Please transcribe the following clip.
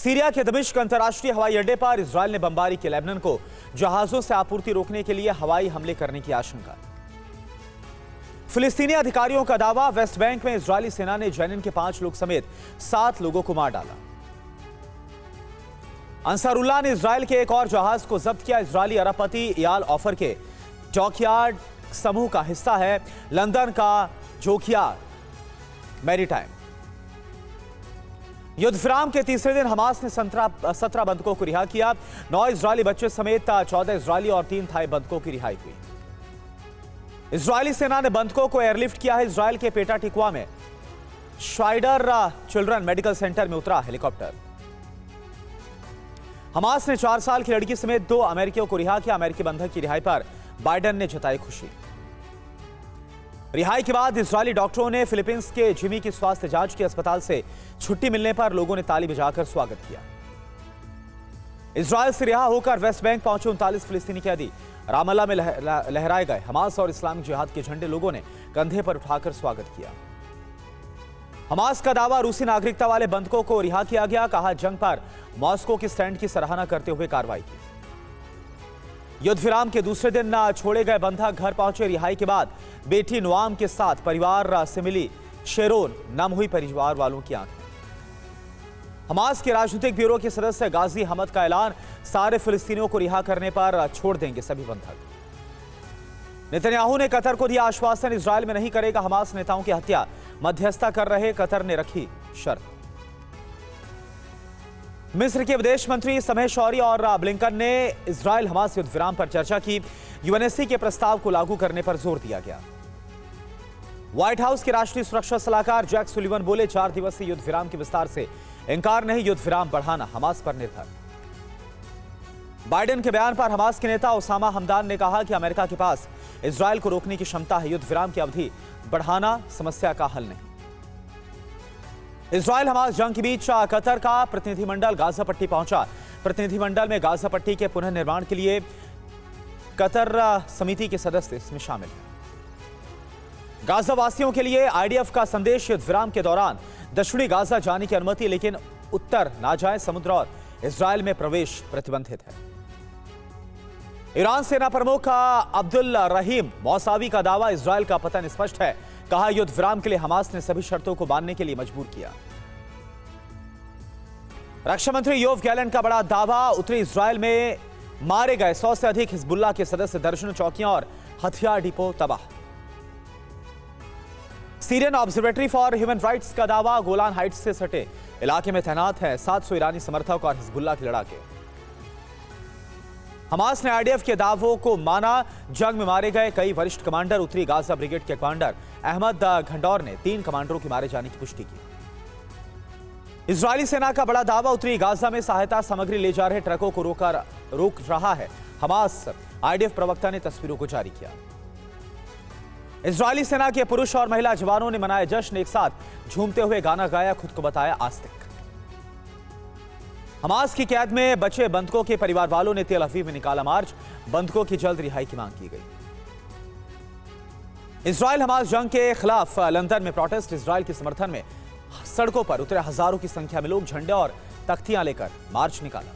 Syria के दमिश्क अंतर्राष्ट्रीय हवाई अड्डे पर इजरायल ने बमबारी की। लेबनान को जहाजों से आपूर्ति रोकने के लिए हवाई हमले करने की आशंका। फिलिस्तीनी अधिकारियों का दावा, वेस्ट बैंक में इजरायली सेना ने जेनिन के 5 लोग समेत 7 लोगों को मार डाला। अंसारुल्लाह ने इजरायल के एक और जहाज को जब्त किया। इजरायली अरबपति इयाल ऑफर के डॉकयार्ड समूह का हिस्सा है लंदन का डॉकयार्ड मैरीटाइम। युद्ध विराम के तीसरे दिन हमास ने 17 बंधकों को रिहा किया। 9 इजरायली बच्चे समेत 14 इजरायली और 3 थाई बंधकों की रिहाई हुई। इजरायली सेना ने बंधकों को एयरलिफ्ट किया है। इजरायल के पेटा टिकवा में श्वाइडर चिल्ड्रन मेडिकल सेंटर में उतरा हेलीकॉप्टर। हमास ने 4 साल की लड़की समेत 2 अमेरिकियों को रिहा किया। अमेरिकी बंधक की रिहाई पर बाइडेन ने जताई खुशी। रिहाई के बाद इजरायली डॉक्टरों ने फिलीपींस के जिमी की स्वास्थ्य जांच की। अस्पताल से छुट्टी मिलने पर लोगों ने ताली बजाकर स्वागत किया। इजरायल से रिहा होकर वेस्ट बैंक पहुंचे 39 फिलिस्तीनी कैदी रामल्ला में लहराए गए हमास और इस्लामिक जिहाद के झंडे लोगों ने कंधे पर उठाकर स्वागत किया। हमास का दावा, रूसी नागरिकता वाले बंधकों को रिहा किया गया। कहा, जंग पर मॉस्को के स्टैंड की सराहना करते हुए कार्रवाई की। युद्ध विराम के दूसरे दिन छोड़े गए बंधक घर पहुंचे। रिहाई के बाद बेटी नोआम के साथ परिवार से मिली शेरोन, नम हुई परिवार वालों की आंखें। हमास के राजनीतिक ब्यूरो के सदस्य गाजी हमद का ऐलान, सारे फिलिस्तीनियों को रिहा करने पर छोड़ देंगे सभी बंधक। नेतन्याहू ने कतर को दिया आश्वासन, इजरायल में नहीं करेगा हमास नेताओं की हत्या। मध्यस्थता कर रहे कतर ने रखी शर्त। मिस्र के विदेश मंत्री समेह शौरी और ब्लिंकन ने इजरायल हमास युद्ध विराम पर चर्चा की। यूएनएससी के प्रस्ताव को लागू करने पर जोर दिया गया। व्हाइट हाउस के राष्ट्रीय सुरक्षा सलाहकार जैक सुलिवन बोले, 4 दिवसीय युद्ध विराम के विस्तार से इंकार नहीं, युद्ध विराम बढ़ाना हमास पर निर्भर। बाइडेन के बयान पर हमास के नेता ओसामा हमदान ने कहा कि अमेरिका के पास इजरायल को रोकने की क्षमता है। युद्ध विराम की अवधि बढ़ाना समस्या का हल नहीं। इजरायल हमास जंग के बीच कतर का प्रतिनिधिमंडल गाजा पट्टी पहुंचा। प्रतिनिधिमंडल में गाजा पट्टी के पुनर्निर्माण के लिए कतर समिति के सदस्य इसमें शामिल हैं। गाजा वासियों के लिए आईडीएफ का संदेश, युद्ध विराम के दौरान दक्षिणी गाजा जाने की अनुमति, लेकिन उत्तर नाजायज समुद्र और इजरायल में प्रवेश प्रतिबंधित है। ईरान सेना प्रमुख अब्दुल रहीम मौसावी का दावा, इजरायल का पतन स्पष्ट है। कहा, युद्ध विराम के लिए हमास ने सभी शर्तों को मानने के लिए मजबूर किया। रक्षा मंत्री योव गैलेंट का बड़ा दावा, उत्तरी इजरायल में मारे गए 100 से अधिक हिजबुल्लाह के सदस्य, दर्जनों चौकियां और हथियार डिपो तबाह। Syrian observatory for human rights का दावा, गोलान हाइट्स से सटे इलाके में तैनात है 700 ईरानी समर्थक और हिजबुल्लाह के लड़ाके। हमास ने आईडीएफ के दावों को माना। जंग में मारे गए कई वरिष्ठ कमांडर। उत्तरी गाजा ब्रिगेड के कमांडर अहमद घंडौर ने 3 कमांडरों के मारे जाने की पुष्टि की। इजरायली सेना का बड़ा दावा, उत्तरी गाजा में सहायता सामग्री ले जा रहे ट्रकों को रोक रहा है हमास। आईडीएफ प्रवक्ता ने तस्वीरों को जारी किया। इजरायली सेना के पुरुष और महिला जवानों ने मनाया जश्न, एक साथ झूमते हुए गाना गाया, खुद को बताया आस्तिक। हमास की कैद में बचे बंधकों के परिवार वालों ने तेल अवीव में निकाला मार्च। बंधकों की जल्द रिहाई की मांग की गई। इजरायल हमास जंग के खिलाफ लंदन में प्रोटेस्ट। इजरायल के समर्थन में सड़कों पर उतरे हजारों की संख्या में लोग झंडे और तख्तियां लेकर मार्च निकाला।